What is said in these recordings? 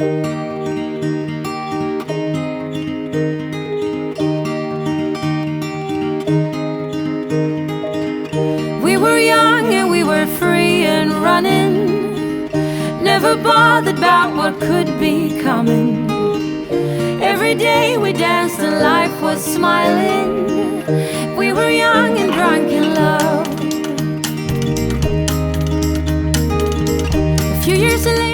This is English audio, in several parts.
We were young and we were free and running, never bothered about what could be coming. Every day we danced and life was smiling. We were young and drunk in love. A few years later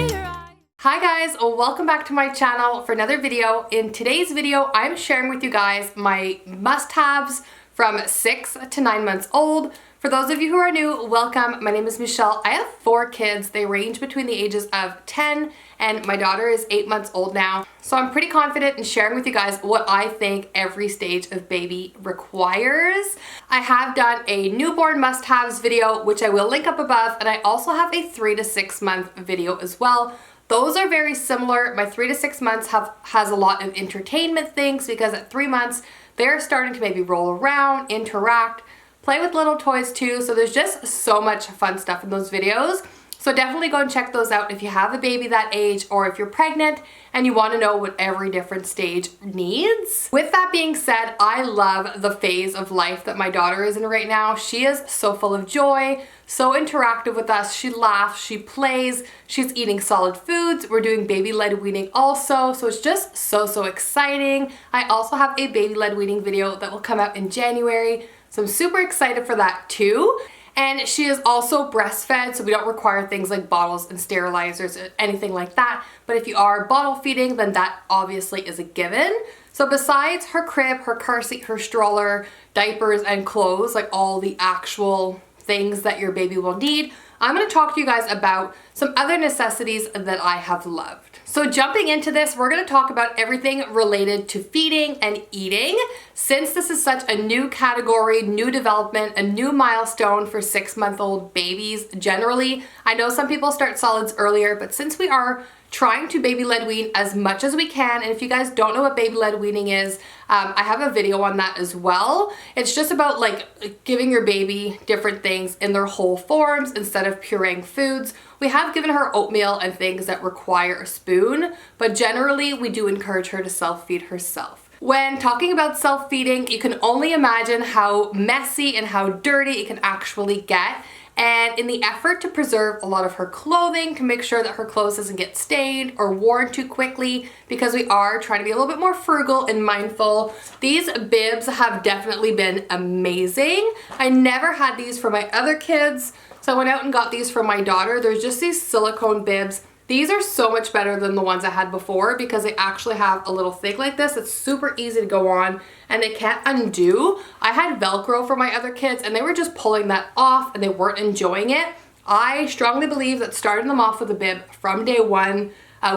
Hi guys, welcome back to my channel for another video. In today's video, I'm sharing with you guys my must-haves from 6 to 9 months old. For those of you who are new, welcome. My name is Michelle. I have 4 kids. They range between the ages of 10 and my daughter is 8 months old now. So I'm pretty confident in sharing with you guys what I think every stage of baby requires. I have done a newborn must-haves video, which I will link up above, and I also have a 3 to 6 month video as well. Those are very similar. My 3 to 6 months has a lot of entertainment things because at 3 months, they're starting to maybe roll around, interact, play with little toys too. So there's just so much fun stuff in those videos. So definitely go and check those out if you have a baby that age or if you're pregnant and you want to know what every different stage needs. With that being said, I love the phase of life that my daughter is in right now. She is so full of joy, so interactive with us. She laughs, she plays, she's eating solid foods. We're doing baby-led weaning also, so it's just so exciting. I also have a baby-led weaning video that will come out in January, so I'm super excited for that too. And she is also breastfed, so we don't require things like bottles and sterilizers or anything like that. But if you are bottle feeding, then that obviously is a given. So besides her crib, her car seat, her stroller, diapers, and clothes, like all the actual things that your baby will need, I'm going to talk to you guys about some other necessities that I have loved. So jumping into this, we're going to talk about everything related to feeding and eating. Since this is such a new category, new development, a new milestone for 6-month-old babies generally. I know some people start solids earlier, but since we are trying to baby-led wean as much as we can, and if you guys don't know what baby-led weaning is, I have a video on that as well. It's just about like giving your baby different things in their whole forms instead of pureeing foods. We have given her oatmeal and things that require a spoon, but generally we do encourage her to self-feed herself. When talking about self-feeding, you can only imagine how messy and how dirty it can actually get. And in the effort to preserve a lot of her clothing, to make sure that her clothes doesn't get stained or worn too quickly, because we are trying to be a little bit more frugal and mindful, these bibs have definitely been amazing. I never had these for my other kids, so I went out and got these for my daughter. There's just these silicone bibs. These are so much better than the ones I had before because they actually have a little thing like this. It's super easy to go on and they can't undo. I had Velcro for my other kids and they were just pulling that off and they weren't enjoying it. I strongly believe that starting them off with a bib from day one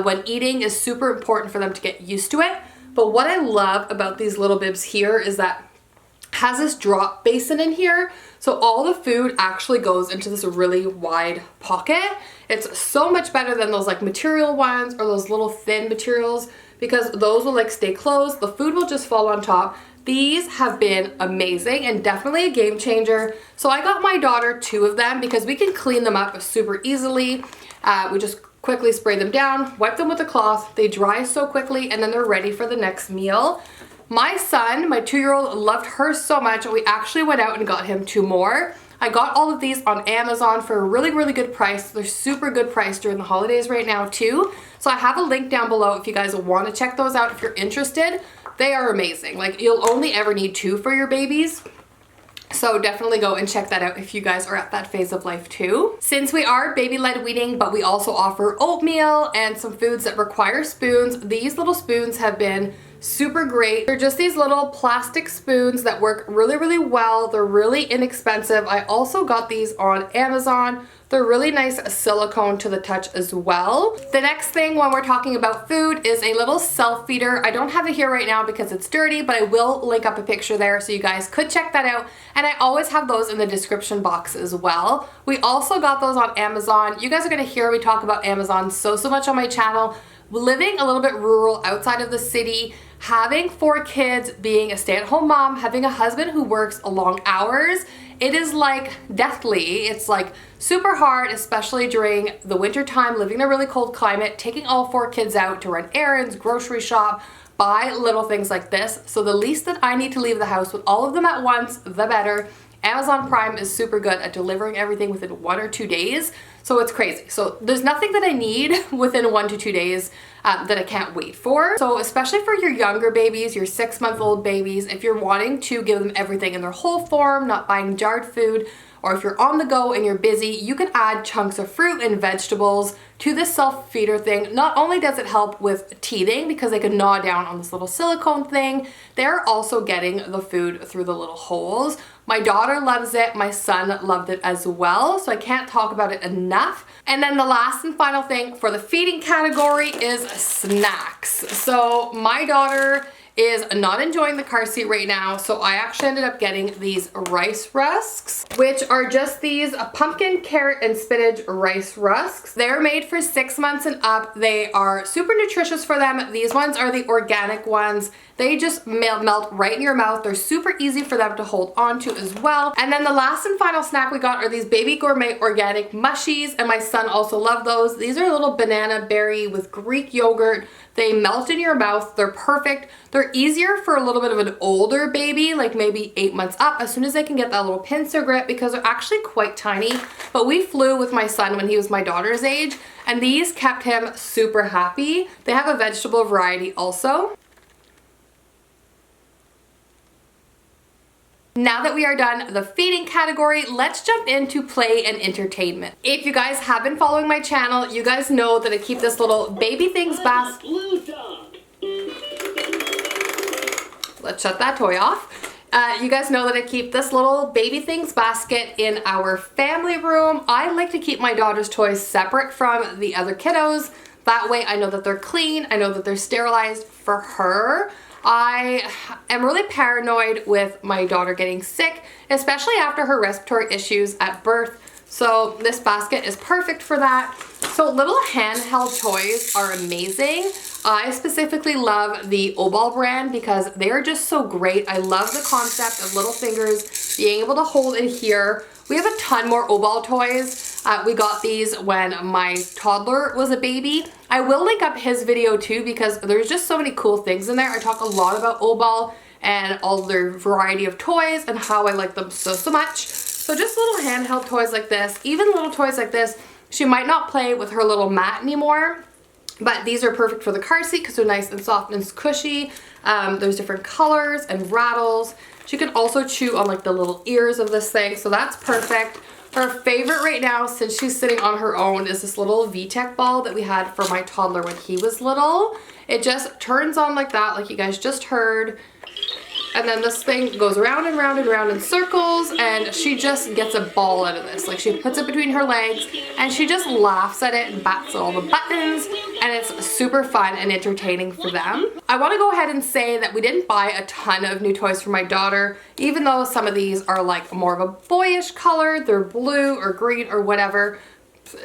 when eating is super important for them to get used to it. But what I love about these little bibs here is that it has this drop basin in here. So all the food actually goes into this really wide pocket. It's so much better than those like material ones or those little thin materials because those will like stay closed. The food will just fall on top. These have been amazing and definitely a game changer. So I got my daughter 2 of them because we can clean them up super easily. We just quickly spray them down, wipe them with a cloth. They dry so quickly and then they're ready for the next meal. My son, my 2-year-old, loved hers so much we actually went out and got him 2 more. I got all of these on Amazon for a really good price. They're super good price during the holidays right now too. So I have a link down below if you guys want to check those out if you're interested. They are amazing. Like you'll only ever need 2 for your babies. So definitely go and check that out if you guys are at that phase of life too. Since we are baby-led weaning, but we also offer oatmeal and some foods that require spoons, these little spoons have been super great. They're just these little plastic spoons that work really well. They're really inexpensive. I also got these on Amazon. They're really nice silicone to the touch as well. The next thing when we're talking about food is a little self-feeder. I don't have it here right now because it's dirty, but I will link up a picture there so you guys could check that out. And I always have those in the description box as well. We also got those on Amazon. You guys are gonna hear me talk about Amazon so much on my channel. Living a little bit rural outside of the city, having 4 kids, being a stay-at-home mom, having a husband who works long hours, it is like deathly. It's like super hard, especially during the winter time, living in a really cold climate, taking all 4 kids out to run errands, grocery shop, buy little things like this. So the least that I need to leave the house with all of them at once, the better. Amazon Prime is super good at delivering everything within 1 or 2 days. So it's crazy. So there's nothing that I need within 1 to 2 days that I can't wait for. So especially for your younger babies, your 6-month-old babies, if you're wanting to give them everything in their whole form, not buying jarred food, or if you're on the go and you're busy, you can add chunks of fruit and vegetables to this self-feeder thing. Not only does it help with teething because they can gnaw down on this little silicone thing, they're also getting the food through the little holes. My daughter loves it, my son loved it as well, so I can't talk about it enough. And then the last and final thing for the feeding category is snacks. So my daughter is not enjoying the car seat right now, so I actually ended up getting these rice rusks, which are just these pumpkin, carrot, and spinach rice rusks. They're made for 6 months and up. They are super nutritious for them. These ones are the organic ones. They just melt right in your mouth. They're super easy for them to hold on to as well. And then the last and final snack we got are these Baby Gourmet organic mushies, and my son also loved those. These are a little banana berry with Greek yogurt. They melt in your mouth. They're perfect. They're easier for a little bit of an older baby, like maybe 8 months up, as soon as they can get that little pincer grip, because they're actually quite tiny. But we flew with my son when he was my daughter's age, and these kept him super happy. They have a vegetable variety also. Now that we are done the feeding category, let's jump into play and entertainment. If you guys have been following my channel, you guys know that I keep this little baby things basket. Let's shut that toy off. You guys know that I keep this little baby things basket in our family room. I like to keep my daughter's toys separate from the other kiddos. That way I know that they're clean, I know that they're sterilized for her. I am really paranoid with my daughter getting sick, especially after her respiratory issues at birth. So this basket is perfect for that. So little handheld toys are amazing. I specifically love the Obal brand because they are just so great. I love the concept of little fingers being able to hold it here. We have a ton more Obal toys. We got these when my toddler was a baby. I will link up his video too because there's just so many cool things in there. I talk a lot about Obal and all their variety of toys and how I like them so much. So just little handheld toys like this, even little toys like this. She might not play with her little mat anymore, but these are perfect for the car seat because they're nice and soft and squishy. There's different colors and rattles. She can also chew on like the little ears of this thing, so that's perfect. Her favorite right now, since she's sitting on her own, is this little VTech ball that we had for my toddler when he was little. It just turns on like that, like you guys just heard. And then this thing goes around and round and round in circles, and she just gets a ball out of this. Like she puts it between her legs and she just laughs at it and bats at all the buttons, and it's super fun and entertaining for them. I want to go ahead and say that we didn't buy a ton of new toys for my daughter, even though some of these are like more of a boyish color, they're blue or green or whatever.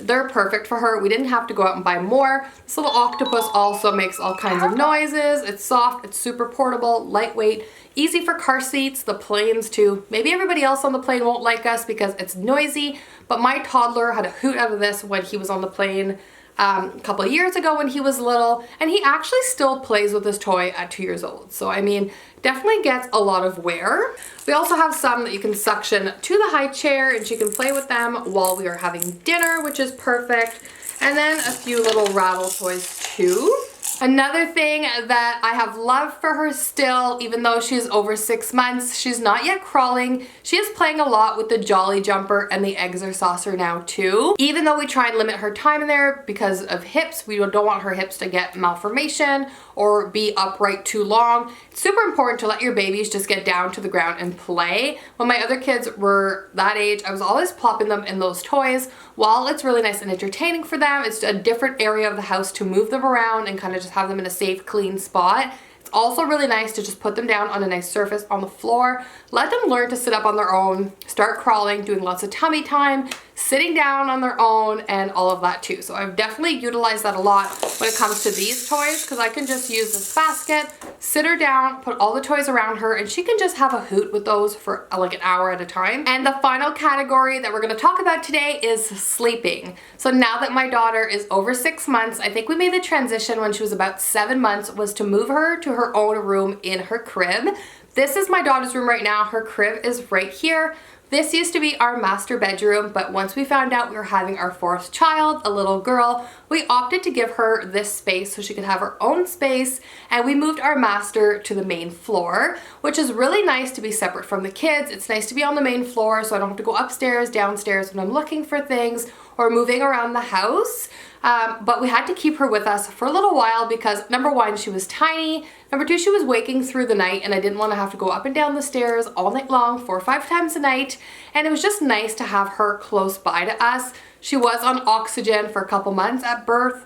They're perfect for her. We didn't have to go out and buy more. This little octopus also makes all kinds of noises. It's soft, it's super portable, lightweight, easy for car seats, the planes too. Maybe everybody else on the plane won't like us because it's noisy, but my toddler had a hoot out of this when he was on the plane a couple of years ago when he was little, and he actually still plays with this toy at 2 years old. So I mean, definitely gets a lot of wear. We also have some that you can suction to the high chair and she can play with them while we are having dinner, which is perfect. And then a few little rattle toys too. Another thing that I have love for her still, even though she's over 6 months, she's not yet crawling. She is playing a lot with the Jolly Jumper and the Exercise now too. Even though we try and limit her time in there because of hips, we don't want her hips to get malformation or be upright too long. It's super important to let your babies just get down to the ground and play. When my other kids were that age, I was always plopping them in those toys. While it's really nice and entertaining for them, it's a different area of the house to move them around and kind of just have them in a safe, clean spot. It's also really nice to just put them down on a nice surface on the floor, let them learn to sit up on their own, start crawling, doing lots of tummy time, sitting down on their own and all of that too. So I've definitely utilized that a lot when it comes to these toys, because I can just use this basket, sit her down, put all the toys around her, and she can just have a hoot with those for like an hour at a time. And the final category that we're going to talk about today is sleeping. So now that my daughter is over 6 months, I think we made the transition when she was about 7 months, was to move her to her own room in her crib. This is my daughter's room right now. Her crib is right here. This used to be our master bedroom, but once we found out we were having our 4th child, a little girl, we opted to give her this space so she could have her own space, and we moved our master to the main floor, which is really nice to be separate from the kids. It's nice to be on the main floor so I don't have to go upstairs, downstairs when I'm looking for things or moving around the house. But we had to keep her with us for a little while because number one, she was tiny. Number two, she was waking through the night and I didn't want to have to go up and down the stairs all night long, 4 or 5 times a night. And it was just nice to have her close by to us. She was on oxygen for a couple months at birth,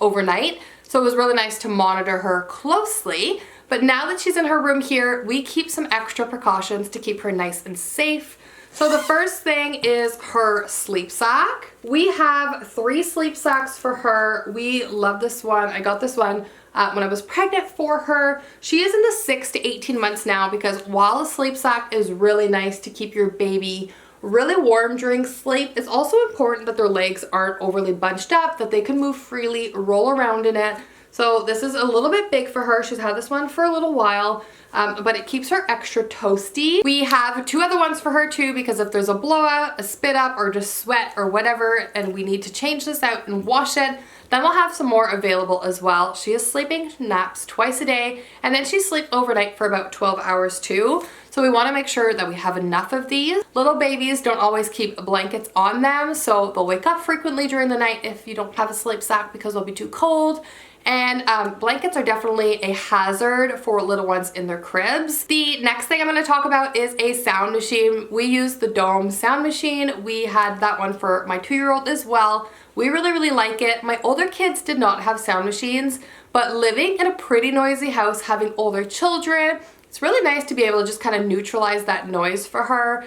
overnight. So it was really nice to monitor her closely. But now that she's in her room here, we keep some extra precautions to keep her nice and safe. So the first thing is her sleep sack. We have 3 sleep sacks for her. We love this one. I got this one when I was pregnant for her. She is in the 6 to 18 months now, because while a sleep sack is really nice to keep your baby really warm during sleep, it's also important that their legs aren't overly bunched up, that they can move freely, roll around in it. So this is a little bit big for her. She's had this one for a little while, but it keeps her extra toasty. We have 2 other ones for her too, because if there's a blowout, a spit up, or just sweat or whatever, and we need to change this out and wash it, then we'll have some more available as well. She is sleeping naps twice a day, and then she sleeps overnight for about 12 hours too. So we want to make sure that we have enough of these. Little babies don't always keep blankets on them, so they'll wake up frequently during the night if you don't have a sleep sack because they'll be too cold. And blankets are definitely a hazard for little ones in their cribs. The next thing I'm going to talk about is a sound machine. We use the Dome sound machine. We had that one for my 2-year-old as well. We really like it. My older kids did not have sound machines, but living in a pretty noisy house, having older children, it's really nice to be able to just kind of neutralize that noise for her.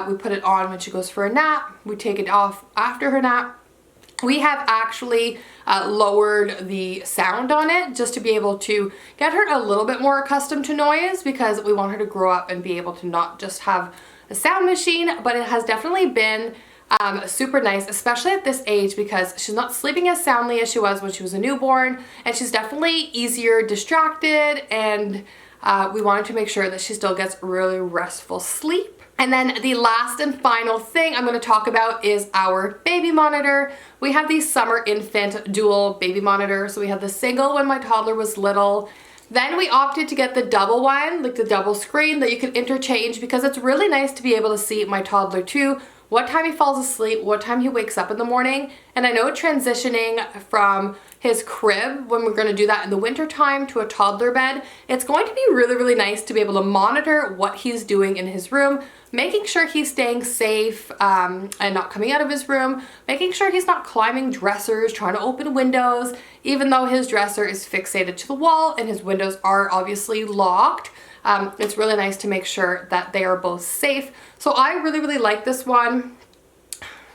We put it on when she goes for a nap. We take it off after her nap. We have actually lowered the sound on it just to be able to get her a little bit more accustomed to noise, because we want her to grow up and be able to not just have a sound machine. But it has definitely been super nice, especially at this age, because she's not sleeping as soundly as she was when she was a newborn, and she's definitely easier distracted, and we wanted to make sure that she still gets really restful sleep. And then the last and final thing I'm going to talk about is our baby monitor. We have the summer infant dual baby monitor. So we had the single when my toddler was little. Then we opted to get the double one, like the double screen that you can interchange, because it's really nice to be able to see my toddler too, what time he falls asleep, what time he wakes up in the morning. And I know transitioning from his crib, when we're going to do that in the winter time, to a toddler bed, it's going to be really nice to be able to monitor what he's doing in his room, making sure he's staying safe and not coming out of his room, making sure he's not climbing dressers, trying to open windows, even though his dresser is fixated to the wall and his windows are obviously locked. It's really nice to make sure that they are both safe. So I really like this one.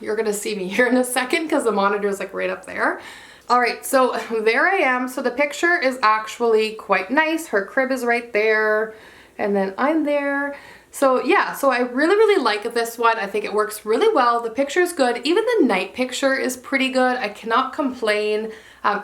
You're gonna see me here in a second because the monitor is like right up there. All right, so there I am. So the picture is actually quite nice. Her crib is right there, and then I'm there. So yeah, so I really like this one. I think it works really well. The picture is good. Even the night picture is pretty good. I cannot complain.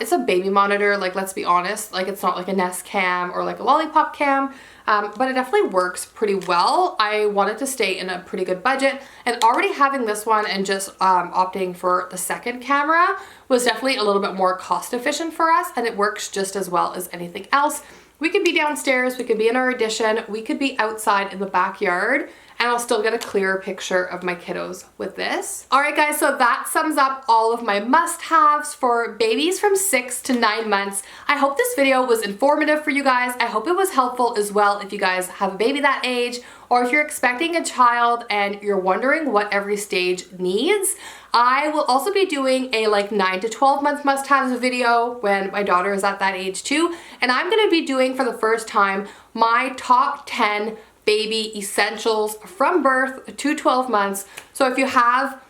It's a baby monitor, like, let's be honest, like it's not like a Nest Cam or like a Lollipop Cam, but it definitely works pretty well. I wanted to stay in a pretty good budget, and already having this one and just opting for the second camera was definitely a little bit more cost efficient for us, and it works just as well as anything else. We could be downstairs, we could be in our addition, we could be outside in the backyard, and I'll still get a clearer picture of my kiddos with this. All right guys, so that sums up all of my must-haves for babies from 6 to 9 months. I hope this video was informative for you guys. I hope it was helpful as well if you guys have a baby that age, or if you're expecting a child and you're wondering what every stage needs. I will also be doing a like 9 to 12 month must-haves video when my daughter is at that age too, and I'm gonna be doing for the first time my top 10 baby essentials from birth to 12 months. So if you have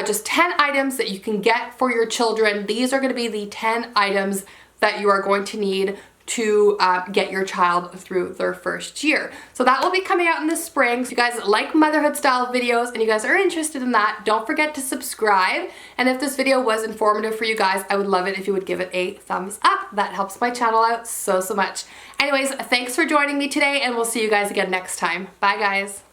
just 10 items that you can get for your children. These are going to be the 10 items that you are going to need to get your child through their first year. So that will be coming out in the spring. So if you guys like motherhood style videos and you guys are interested in that, don't forget to subscribe. And if this video was informative for you guys, I would love it if you would give it a thumbs up. That helps my channel out so much. Anyways, thanks for joining me today, and we'll see you guys again next time. Bye guys.